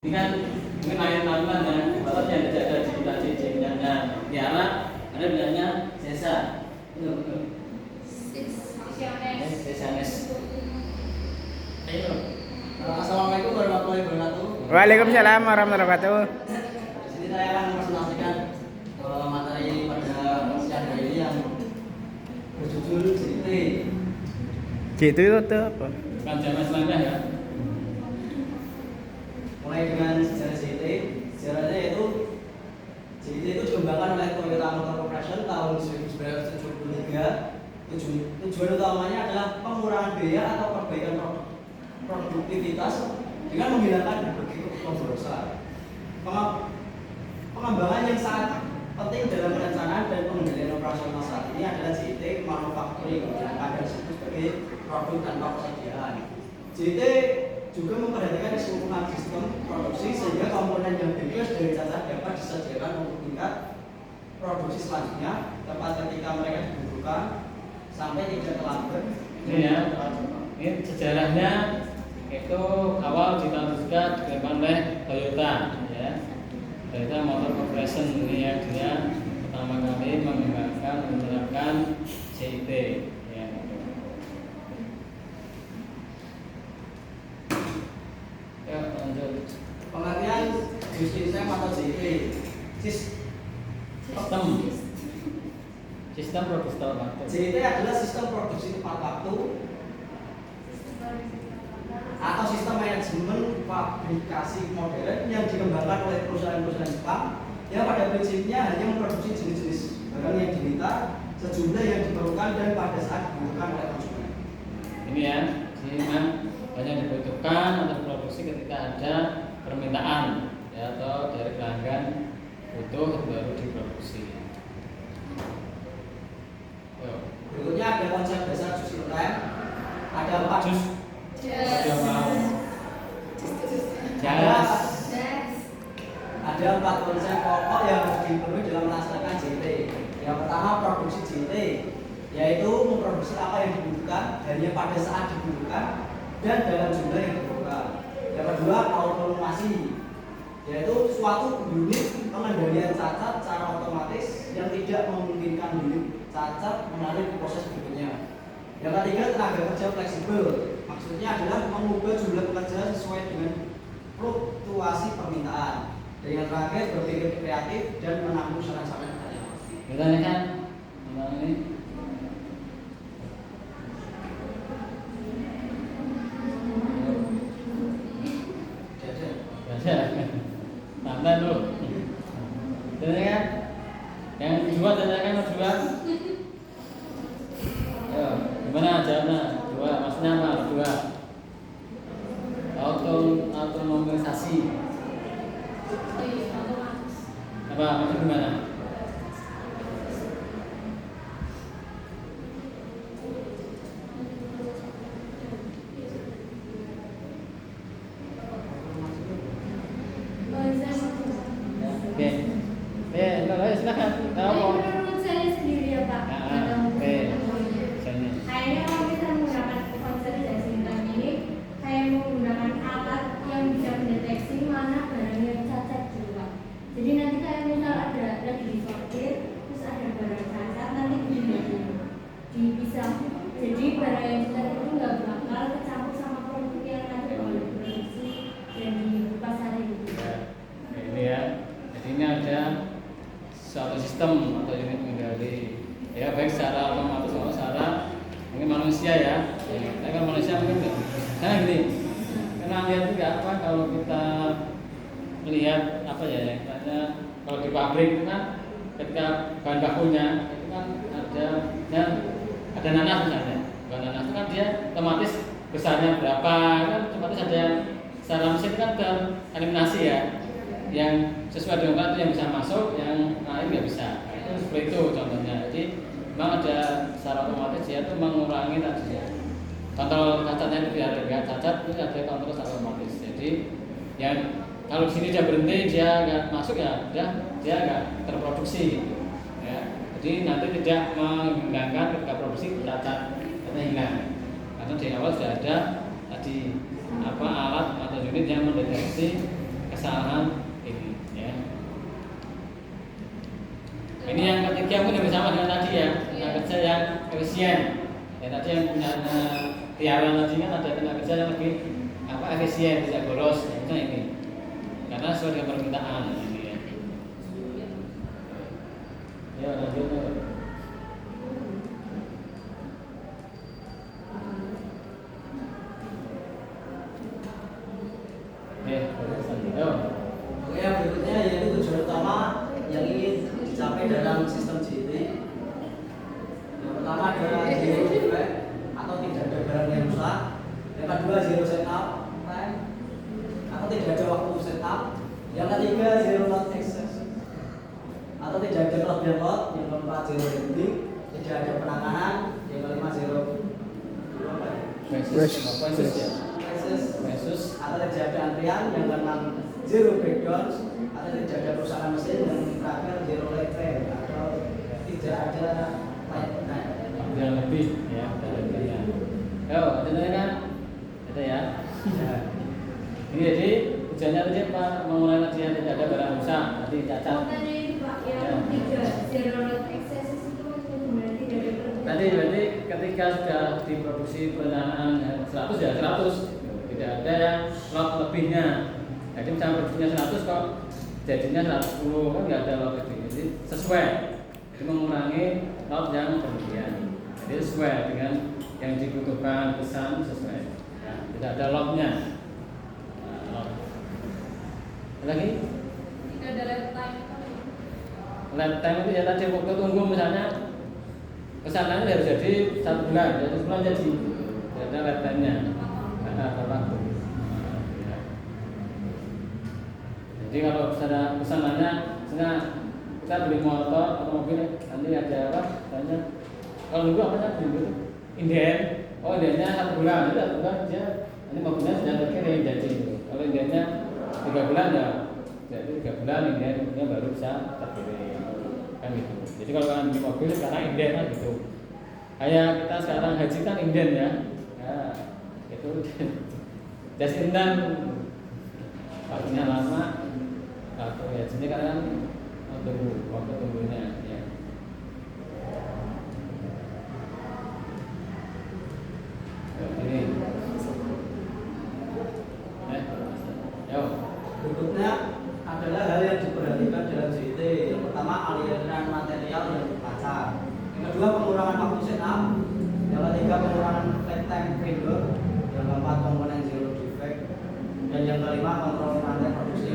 Ini kan mungkin ayat tambahan ya, ibaratnya ada cerita cicingnya. Nah, Tiara ada bilangnya Sesa. Sesanes. Ayo. Assalamualaikum warahmatullahi wabarakatuh. Waalaikumsalam warahmatullahi wabarakatuh. Di sini saya akan mempresentasikan materi pada siang hari ini yang berjudul JT. Gitu itu apa? Bukan zaman Islamnya ya. Mulai dengan sejarah JT. Sejarahnya yaitu JT itu dikembangkan oleh Toyota Motor Corporation tahun 1973. Tujuan utamanya adalah pengurangan biaya atau perbaikan produktivitas dengan menghilangkan berbagai kebutuhan besar. Pengembangan yang sangat penting dalam perencanaan dan pengendalian operasional saat ini adalah JT manufacturing yang ada disebut sebagai produk tanpa persediaan. JT juga memperhatikan keseluruhan sistem produksi sehingga komponen yang bebas dari cacat dapat disediakan untuk tingkat produksi selanjutnya tepat ketika mereka dibutuhkan sampai tidak terlambat. Ini ya, ini sejarahnya itu awal ditampilkan dikembangkan oleh Toyota ya. Toyota Motor Corporation ini ya, dia pertama kali mengembangkan menerapkan JT ya. Ya, lanjut. Pengertian sistem atau JT Sistem produksi waktu. JT adalah sistem produksi tepat waktu atau sistem manajemen fabrikasi modern yang dikembangkan oleh perusahaan-perusahaan Jepang yang pada prinsipnya hanya memproduksi jenis-jenis barang yang diminta sejumlah yang diperlukan dan pada saat dibutuhkan oleh konsumen. Ini ya, memang banyak dibutuhkan atau diproduksi ketika ada permintaan ya, atau dari pelanggan butuh baru diproduksi. Berikutnya ada konsep dasar jus rem. Ada empat Jus. Ada mau. Ada empat konsep pokok yang harus dipenuhi dalam melaksanakan JT. Yang pertama produksi JT, yaitu memproduksi apa yang dibutuhkan hanya pada saat dibutuhkan dan dalam jumlah yang dibutuhkan. Yang kedua automasi, yaitu suatu unit pengendalian cacat secara otomatis yang tidak memungkinkan unit cacat menarik proses berikutnya. Yang ketiga tenaga kerja fleksibel, maksudnya adalah mengubah jumlah pekerja sesuai dengan fluktuasi permintaan. Dan yang terakhir berpikir kreatif dan menampung saran-saran karyawan. Kita ini kan tentang ini. Baca. Santai dulu. Ini kan yang kedua tanyakan kedua. Ayo, gimana jawabnya? Dua, maksudnya apa? Dua. Autonomisasi. Apa maksud gimana? Oke. Silakan. Menurut saya sendiri ya Pak. Oke. Misalnya. Kayaknya kalau kita menggunakan konsep sistem ini, kayak menggunakan alat yang bisa mendeteksi mana barang yang cacat gitu Pak. Jadi nanti kayak misal ada lagi disortir, terus ada barang cacat, nanti bisa. Jadi barang yang cacat itu nggak bakal kecampur sama produk yang nanti oleh produksi dan di pasaran gitu. Ini ya. Jadi ini ada suatu sistem atau unit pengendali ya, baik secara otomatis maupun secara mungkin manusia ya. Tapi kan manusia mungkin enggak. Karena gini, karena lihat juga apa kalau kita melihat apa ya, katanya kalau di pabrik itu kan ketika bahan bakunya itu kan ada nanas misalnya. Bahan nanas itu kan dia otomatis besarnya berapa kan otomatis ada secara mesin kan tereliminasi ya. Yang sesuai dengan itu yang bisa masuk, yang lain nggak bisa. Itu seperti itu contohnya. Jadi memang ada secara otomatis dia itu mengurangi tadi ya. Kontrol cacatnya itu biar nggak cacat, itu ada kontrol secara otomatis. Jadi yang kalau di sini dia berhenti, dia nggak masuk ya, dia nggak terproduksi gitu. Ya. Jadi nanti tidak menghilangkan ketika produksi cacat karena hilang. Karena di awal sudah ada tadi alat atau unit yang mendeteksi kesalahan ini ya. Ini yang ketiga mungkin lebih sama dengan tadi ya, tenaga kerja yang efisien. Ya tadi yang punya tiaran tadi kan ada tenaga kerja yang lebih efisien, tidak boros. Ya, itu ini. Karena sesuai dengan permintaan ini ya. Ya lanjut. Oke, yang berikutnya yaitu tujuan utama yang ingin dicapai dalam sistem JIT. Yang pertama adalah zero defect atau tidak ada barang yang rusak. Yang kedua zero setup time atau tidak ada waktu setup. Yang ketiga zero load access atau tidak ada kelebihan load. Yang keempat zero handling, tidak ada penanganan. Yang kelima zero Versus atau tidak ada antrian. Yang keenam zero breakdown atau tidak ada perusahaan mesin. Yang terakhir zero late time atau tidak ada late time. yang lebih ya lebihnya. Ada kan? Ada ya. Ini jadi tujuannya tadi Pak mengulangi tadi yang tidak ada barang rusak, tadi cacat. Tadi itu Pak yang tiga zero load access itu berarti dari Tadi berarti ketika sudah diproduksi perencanaan 100 ya 100, tidak ada yang lot lebihnya. Jadi misalnya produksinya 100 kok jadinya 110 kan nggak ada lot lebih. Jadi sesuai, jadi mengurangi lot yang berlebihan. Jadi sesuai dengan yang dibutuhkan pesan sesuai. Ya, tidak ada lotnya. Nah, lot. Lagi? tidak ada left time. Lab time itu ya tadi waktu tunggu misalnya kesananya harus jadi 1 bulan, jadi sebulan jadi tidak ada lab time-nya, karena ada waktu. Ya. Jadi kalau kesananya, misalnya kita beli motor atau mobil nanti ada apa? Misalnya kalau nunggu apa nunggu itu inden, oh indennya 1 bulan, jadi 1 bulan dia nanti mobilnya sudah terkirim jadi. Kalau indennya 3 bulan ya, jadi 3 bulan indennya baru bisa terkirim. Kan gitu. Jadi kalau kalian di mobil sekarang inden kan gitu. Kayak kita sekarang haji kan inden ya. Ya itu jas inden waktunya lama. Waktu ya jadi kalian tunggu waktu tunggunya ya. Ini. Yo. Berikutnya adalah hal yang diperhatikan dalam JIT. Yang pertama aliran material yang terbaca. Yang kedua pengurangan waktu setup. Yang ketiga pengurangan lead time vendor. Yang keempat komponen zero defect. Dan yang kelima kontrol rantai produksi.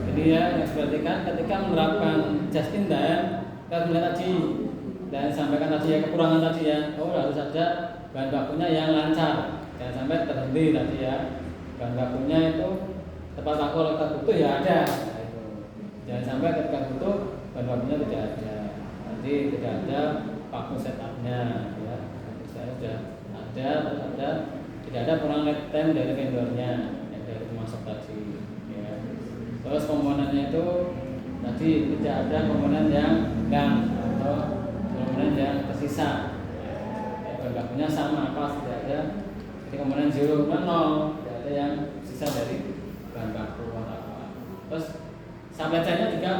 Jadi ya yang diperhatikan ketika menerapkan just in time, kita bilang tadi dan sampaikan tadi ya kekurangan tadi ya. Oh harus ada bahan bakunya yang lancar, jangan sampai terhenti tadi ya. Bahan bakunya itu tepat waktu kalau kita butuh ya ada. Nah, itu. Jangan sampai ketika butuh bahan bakunya tidak ada. Nanti tidak ada waktu setupnya ya. Saya sudah ada, tidak ada kurang lead time dari vendornya yang dari pemasok tadi. Ya. Terus komponennya itu tadi tidak ada komponen yang gang atau komponen yang tersisa. Ya, bahan bakunya sama pas tidak ada. Jadi komponen 0 tidak ada yang sisa dari bahan baku atau apa. Terus supply chain-nya juga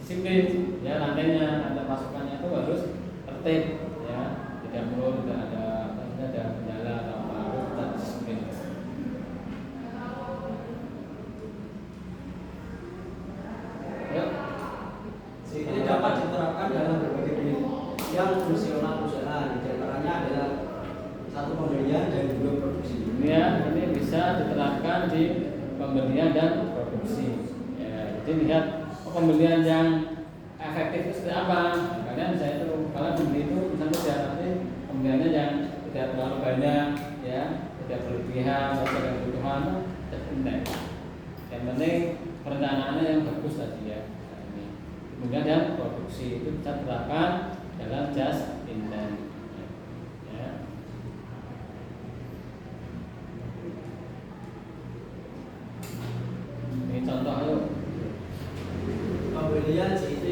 disiplin ya, rantai pasukannya itu harus tertib ya, tidak perlu tidak ada kendala atau apa, harus tetap disiplin. Yuk. Ini dapat diterapkan dalam berbagai bidang fungsional perusahaan. Di antaranya adalah satu pembelian dan dua produksi. Ya, ini bisa diterapkan di pembelian dan produksi. Ya, jadi lihat pembelian yang efektif itu seperti apa. Kalian bisa itu, kalau beli itu misalnya sudah nanti pembeliannya yang tidak terlalu banyak, ya, tidak berlebihan, tidak ada kebutuhan, tidak. Yang penting perencanaannya yang bagus tadi ya. Nah, ini. Kemudian yang produksi itu bisa diterapkan dalam just in time. Ya. Ini contoh ayo. Pembelian JIT.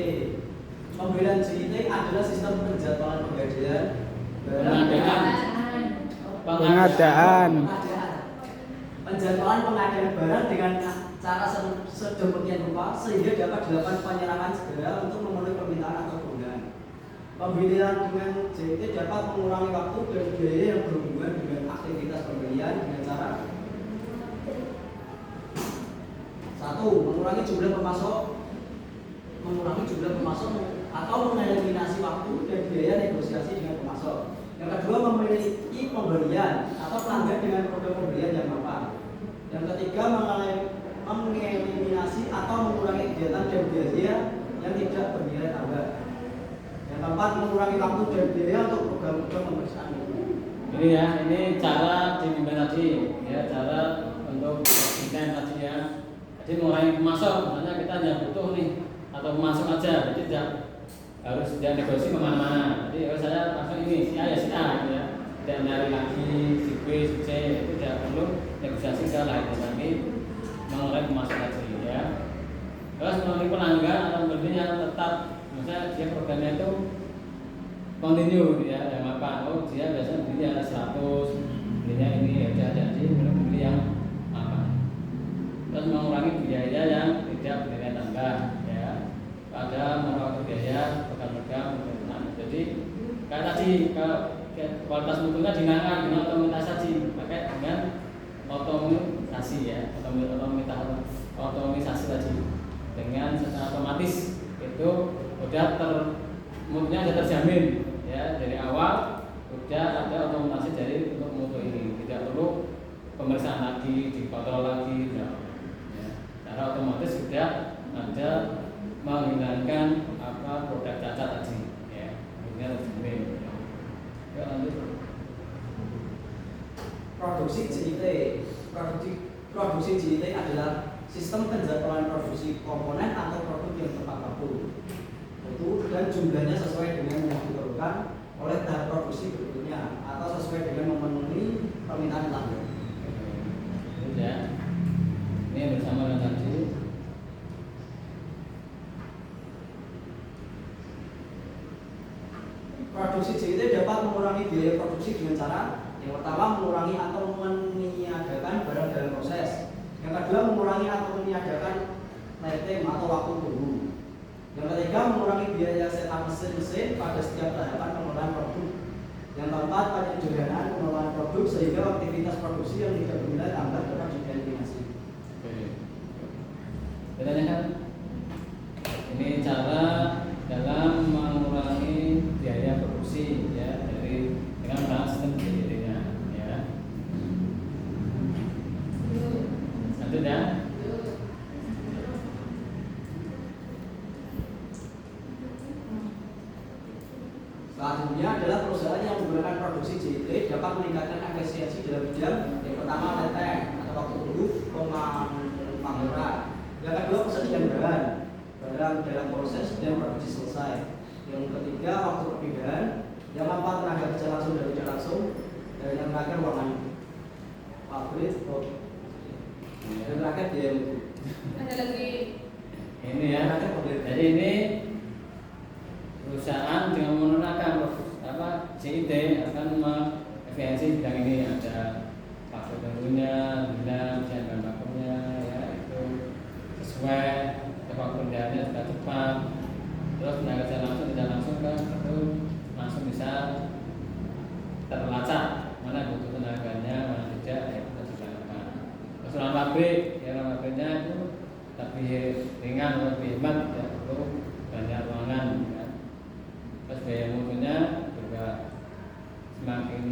Pembelian JIT adalah sistem penjadwalan penggadean Pengadaan. penjadwalan pengadaan barang dengan cara secara sedemikian rupa sehingga dapat dilakukan penyerangan segera untuk memenuhi permintaan atau kebutuhan. Pembelian dengan JIT dapat mengurangi waktu dan biaya yang berhubungan dengan aktivitas pembelian dengan cara 1. Mengurangi jumlah pemasok atau mengeliminasi waktu dan biaya negosiasi dengan pemasok. Yang kedua, memiliki pembelian atau pelanggan dengan produk pembelian yang mapan. Yang ketiga, mengeliminasi atau mengurangi kegiatan dan biaya yang tidak bernilai tambah. Yang keempat, mengurangi waktu dan biaya untuk program-program pemeriksaan. Ini ya, ini cara dibimbing tadi, ya cara untuk desain tadi ya. Jadi mengurangi pemasok, misalnya kita hanya butuh nih atau pemasok aja, jadi tidak harus dia negosiasi kemana-mana. Jadi kalau saya langsung ini si A ya si A gitu ya, tidak nyari lagi si B, si C, itu tidak perlu negosiasi ke lain lagi, mengurangi pemasok tadi ya. Terus mengurangi pelanggan atau pembeli yang tetap, misalnya dia programnya itu continue ya, yang apa? Oh dia biasanya beli ada 100, belinya ini ya dia jadi beli yang apa? Terus mengurangi biaya yang tidak bernilai tambah ya. Pada mengurangi biaya program-program. Jadi kayak tadi kalau kualitas mutunya dinaikkan dengan otomatisasi, pakai dengan otomatisasi ya, otomatisasi tadi dengan secara otomatis itu udah mutunya sudah terjamin ya dari awal udah ada otomatisasi dari untuk mutu ini, tidak perlu pemeriksaan lagi, dikontrol lagi ya. Secara otomatis sudah ada menghilangkan apa produk cacat tadi ya, mutunya terjamin ya. Lanjut. Produksi JIT. Produksi JIT adalah sistem penjadwalan produksi komponen atau produk yang tepat waktu dan jumlahnya sesuai dengan yang diperlukan oleh tahap produksi berikutnya atau sesuai dengan memenuhi permintaan pelanggan. Ya. Ini yang bersama dengan tadi. Produksi JIT dapat mengurangi biaya produksi dengan cara yang pertama mengurangi atau meniadakan barang dalam proses. Yang kedua mengurangi atau meniadakan time atau waktu tunggu. Yang ketiga mengurangi biaya setup mesin pada setiap tahapan pengolahan produk. Yang keempat penyederhanaan pengolahan produk sehingga aktivitas produksi yang tidak bernilai tambah dapat dieliminasi. Bedanya kan ini cara dalam mengurangi biaya produksi ya dari dengan bahan sistem JIT-nya ya. Lanjut ya. Selanjutnya adalah perusahaan yang menggunakan produksi JIT dapat meningkatkan efisiensi dalam bidang yang pertama leten atau waktu tunggu pengangguran. Yang kedua persediaan barang dalam proses dan produksi selesai. Yang ketiga waktu perpindahan. Yang keempat tenaga kerja langsung dan tidak langsung. Dan yang terakhir ruangan pabrik. Yang terakhir biaya mutu. Ada lagi Ini ya. Jadi ini perusahaan dengan menggunakan apa JIT akan mengefisiensi bidang ini, ada waktu tunggunya, bilang bahan bakunya ya itu sesuai, waktu kerjanya juga cepat, terus tenaga kerja langsung tidak langsung kan itu langsung bisa terlacak mana butuh tenaganya mana tidak ya kita dilakukan. Terus ruang pabrik ya, ruang pabriknya itu lebih ringan, lebih hemat ya, perlu banyak ruangan ya. Terus biaya mutunya juga semakin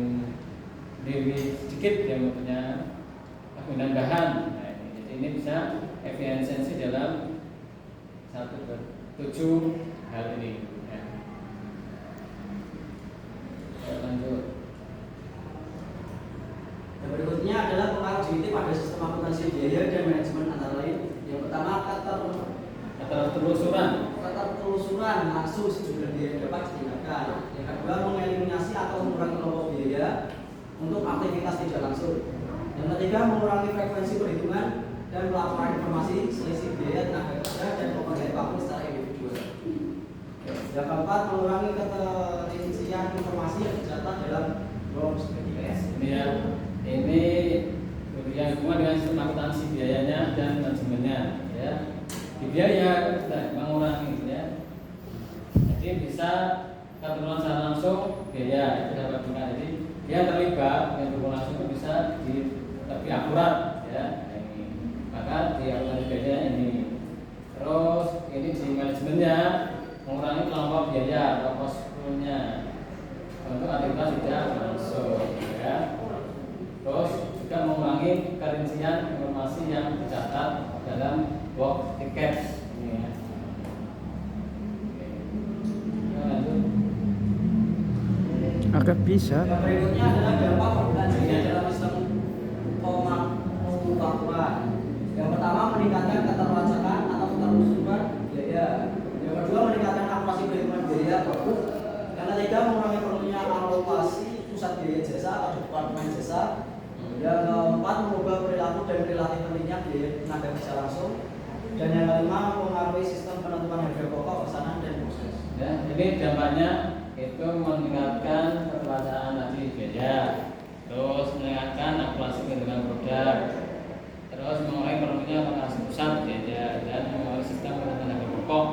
lebih sedikit ya mutunya, penggunaan bahan. Nah, jadi ini bisa efisiensi dalam 7 hal ini ya. Lanjut. Yang berikutnya adalah pengaruh JIT pada sistem akuntansi biaya dan manajemen antara lain. Yang pertama ketelusuran langsung sejumlah biaya dapat ditingkatkan. Yang kedua mengeliminasi atau mengurangi kelompok biaya untuk aktivitas tidak langsung. Yang ketiga mengurangi frekuensi perhitungan dan pelaporan informasi selisih biaya tenaga kerja dan pemberian waktu secara individual. Yang keempat mengurangi keterincian informasi yang tercatat dalam DOMS PTS. Ini ya, ini yang hubungan dengan sistem akuntansi biayanya dan manajemennya ya. Di biaya kita mengurangi ya. Jadi bisa ketentuan secara langsung biaya itu dapat juga. Jadi dia terlibat dengan hubungan langsung itu bisa lebih akurat ya. Ini maka di akuntansi biaya ini. Terus ini di manajemennya mengurangi kelompok biaya atau posturnya untuk aktivitas tidak langsung ya. Terus juga mengurangi kerincian informasi yang dicatat dalam box tiket ini ya. Lanjut. Agak bisa. Yang berikutnya adalah dampak penggunaan biaya dalam sistem pemakmuran. Yang pertama meningkatkan keterwajakan atau keterusuran biaya. Yang kedua meningkatkan akurasi perhitungan biaya produk. Yang ketiga mengurangi perlunya alokasi pusat biaya jasa atau departemen jasa. Yang keempat mengubah perilaku dan relatif pentingnya biaya tenaga kerja langsung. Dan yang kelima mempengaruhi sistem penentuan harga pokok pesanan dan proses. Ya, jadi dampaknya itu meningkatkan keterwajakan tadi biaya, terus meningkatkan akurasi perhitungan produk, terus mengurangi perlunya alokasi pusat biaya dan mengurangi sistem penentuan harga pokok.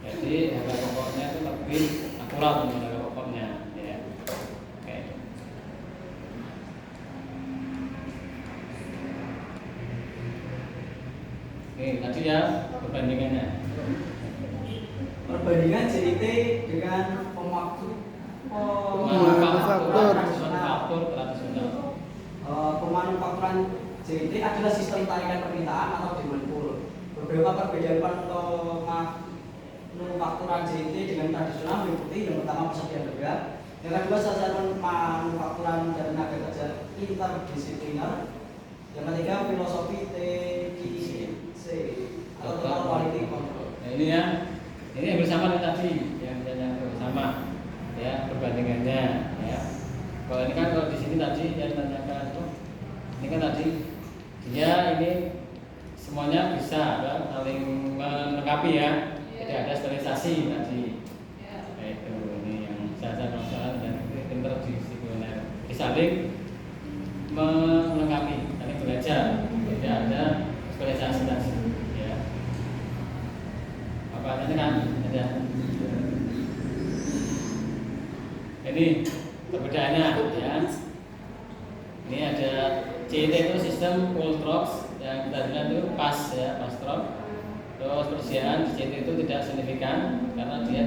Jadi harga pokoknya itu lebih akurat dengan harga pokoknya. Ya. Oke. Oke, tadi ya perbandingannya. Perbandingan JIT dengan pemakmur Manufaktur. Tradisional. Pemanufakturan JIT adalah sistem tarikan permintaan atau demand pool. Beberapa perbedaan pemanufakturan JIT dengan tradisional meliputi yang pertama persediaan bergerak, yang kedua sasaran manufakturan dan tenaga kerja interdisipliner, yang ketiga filosofi TQC atau total quality control. Nah, ini ya, ini yang bersama dengan tadi, yang bersama ya perbandingannya ya. Kalau ini kan kalau di sini tadi yang tanyakan itu, ini kan tadi dia ini semuanya bisa saling melengkapi ya, tidak ada sterilisasi tadi. Itu ini yang saya masalah dan interdisipliner, disaling melengkapi, saling belajar, tidak ada sterilisasi tadi. Apa ini kan ada ini perbedaannya ya. Ini ada CIT itu sistem full trucks yang kita bilang itu pas ya, pas truck. Terus persediaan di CIT itu tidak signifikan karena dia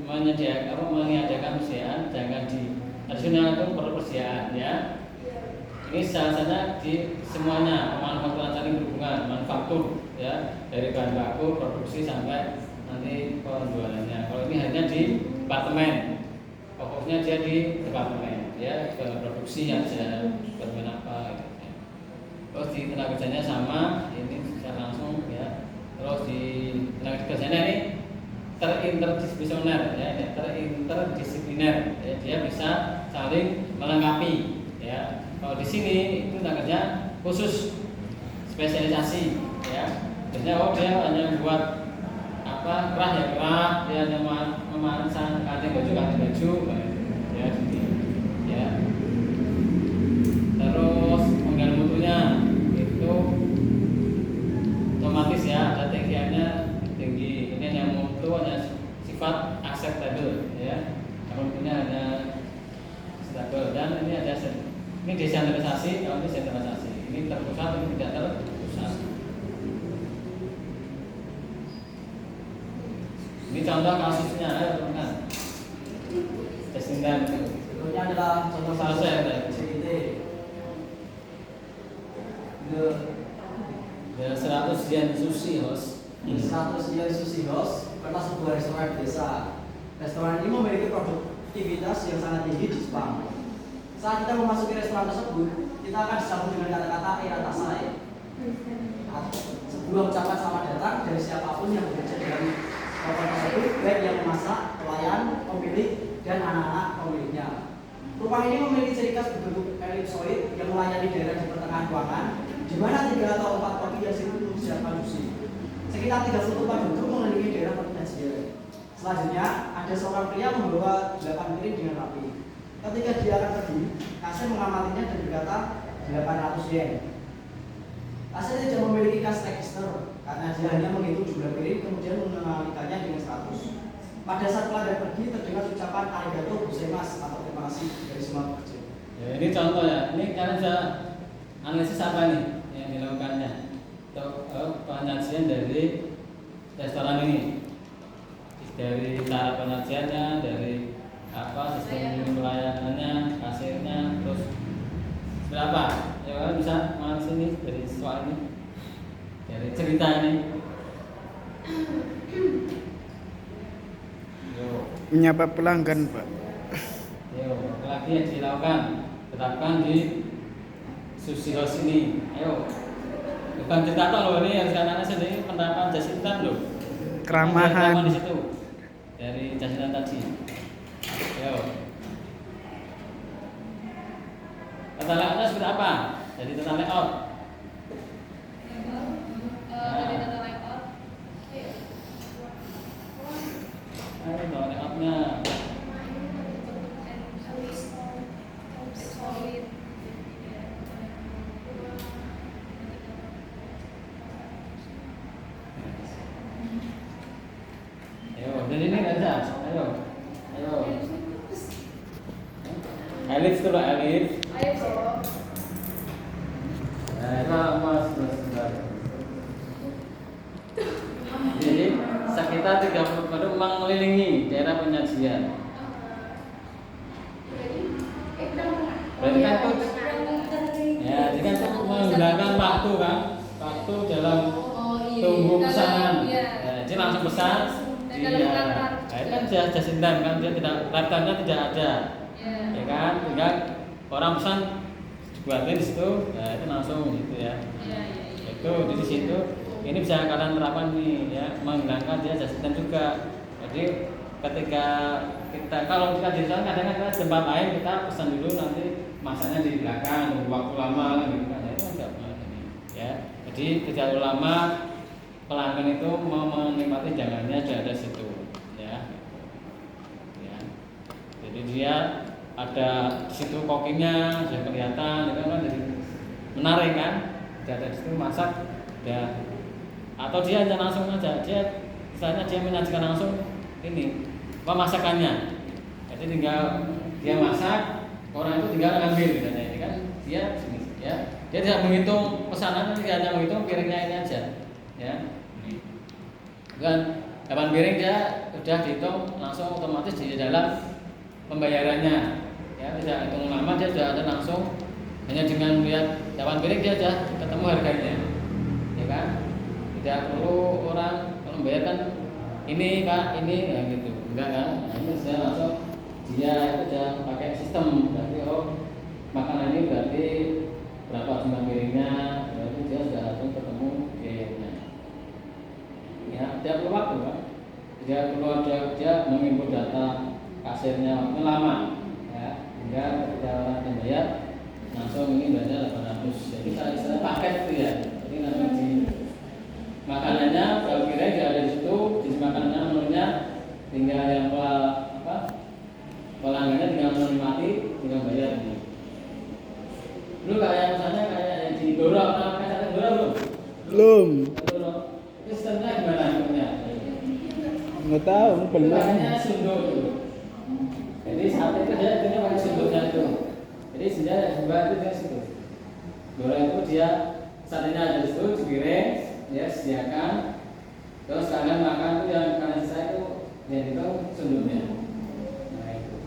menyediakan persediaan, jangan di tradisional itu perlu persediaan ya. Ini salah di semuanya pemanufakturan saling berhubungan, manufaktur ya, dari bahan baku, produksi sampai nanti penjualannya. Kalau ini hanya di departemen, fokusnya dia di departemen ya, sebagai produksi yang bisa departemen apa gitu. Terus di tenaga kerjanya sama, ini secara langsung ya. Terus di tenaga kerjanya ini interdisipliner ya, interdisipliner ya, dia bisa saling melengkapi ya. Kalau di sini itu namanya khusus spesialisasi ya. Biasanya dia hanya buat apa kerah ya kerah, dia hanya memasang kancing baju ya gitu ya. Terus pengganti mutunya itu otomatis ya, ada tinggiannya tinggi. Ini yang mutu hanya sifat acceptable ya. Mutunya hanya stabil dan ini ada ini desentralisasi, kalau ini sentralisasi, ini terpusat, ini tidak terpusat. Ini contoh kasusnya, ayo teman-teman. Desindan. Berikutnya adalah contoh kasus JIT. Ya 100 yen sushi host. 100 yen sushi host karena sebuah restoran desa. Restoran ini memiliki produktivitas yang sangat tinggi di Jepang. Saat kita memasuki restoran tersebut, kita akan disambut dengan kata-kata "Iratasai", sebuah ucapan selamat datang dari siapapun yang bekerja dalam restoran tersebut, baik yang memasak, pelayan, pemilik, dan anak-anak pemiliknya. Rumah ini memiliki ciri khas berbentuk elipsoid yang melayani daerah di pertengahan ruangan, di mana 3 atau 4 koki yang sibuk mempersiapkan sushi. Sekitar 30 tempat duduk mengelilingi daerah penyajian. Selanjutnya, ada seorang pria membawa 8 piring dengan rapi. Ketika dia akan pergi, kasir mengamatinya dan berkata, 800 yen. Kasir tidak memiliki cash register karena dia hanya menghitung jumlah piring kemudian mengenalikannya dengan 100. Pada saat pelanggan pergi terdengar ucapan arigato gozaimasu atau terima kasih dari semua pekerja. Ya, ini contoh ya. Ini kalian bisa analisis apa nih yang dilakukannya untuk penyajian dari restoran ini, dari cara penyajiannya, dari apa sistem pelayanannya, kasirnya, terus berapa? Ya kalian bisa menganalisis ini dari soal ini, dari cerita ini. Yo. Menyapa pelanggan, Pak. Ayo, lagi yang dilakukan, tetapkan di sushi house ini. Ayo, bukan cerita loh ini yang sekarang sendiri penerapan Jasintan loh. Keramahan. Ada di situ dari Jasintan tadi. Ayo, tata layoutnya seperti apa? Jadi tata layout. Dari tata layout. Ayo, tata layoutnya. Ayo, dari ini aja. Ayo, ayo. Elit dulu, elit. Ayo, Bro. Nah, mas. Jadi kita 30 baru mengelilingi daerah penyajian. Berarti kan itu ya, jadi kan itu menggunakan waktu kan, waktu dalam tunggu pesanan. Iya. Ya, jadi langsung pesan. Dan Iya. kalau Nah, itu kan just in time kan, dia tidak lifetime-nya tidak ada. Iya. Ya kan, tinggal orang pesan dibuatin di situ, ya itu langsung gitu ya. Iya. Itu di situ ini bisa kalian terapkan nih ya, menghilangkan dia jasitan juga. Jadi ketika kita kalau kita di sana kadang-kadang kita tempat lain kita pesan dulu nanti masaknya di belakang nunggu waktu lama gitu kan, itu enggak ini ya. Jadi tidak terlalu lama pelanggan itu mau menikmati jalannya sudah ada situ ya. Ya. Jadi dia ada di situ kokinya sudah kelihatan, itu kan jadi menarik kan. Dia ada di situ masak dan atau dia hanya langsung aja, dia misalnya dia menyajikan langsung ini pemasakannya, jadi tinggal dia masak, orang itu tinggal ngambil misalnya ini kan dia sini ya, dia tidak menghitung pesanan, dia hanya menghitung piringnya ini aja ya, kan 8 piring dia sudah dihitung langsung otomatis di dalam pembayarannya ya, tidak hitung lama, dia sudah ada langsung hanya dengan melihat 8 piring dia sudah ketemu harganya ya kan. Tidak perlu orang kalau membayarkan ini Kak, ini ya gitu. Enggak kan? Ini saya langsung dia sudah pakai sistem. Berarti makanan ini berarti berapa jumlah piringnya, berarti dia sudah langsung ketemu biayanya. Ya, tidak perlu waktu kan? Tidak perlu dia menginput data kasirnya waktu lama ya. Hingga ketika orang membayar langsung ini bayarnya 800. Jadi saya paket itu ya. Jadi langsung di makanannya kalau kira tidak ada di situ, jenis makanannya menunya tinggal yang pelanggannya tinggal menikmati, tinggal bayar ini. Dulu kayak misalnya kayak yang di Doro, kayak sate Doro belum? Belum. Doro. Sistemnya gimana namanya? Nggak tahu, belum. Makanya sunduk dulu. Jadi sate itu dia pakai sunduknya itu. Jadi sebenarnya juga itu dia situ. Doro itu dia satenya ada di situ, dipiring. Ya sediakan, terus kalian makan tuh yang kalian sisa itu yang itu sunduknya. Nah itu.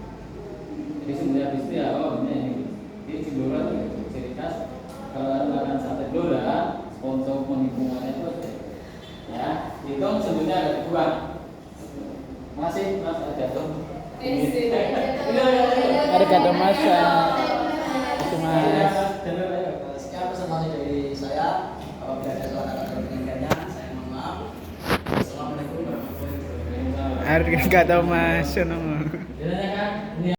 Jadi sebenarnya habis itu ya ini. Jadi di Blora tuh ciri khas kalau kalian makan sate Blora, sponsor penghitungannya itu ya, itu sunduknya ada dibuang. Masih Mas Jatuh. Arigato Mas. Itu Mas. Sekian presentasi dari saya. Apabila ada salah kata dalam penyampaiannya, saya mohon maaf. Assalamualaikum warahmatullahi wabarakatuh. Arigato Mas.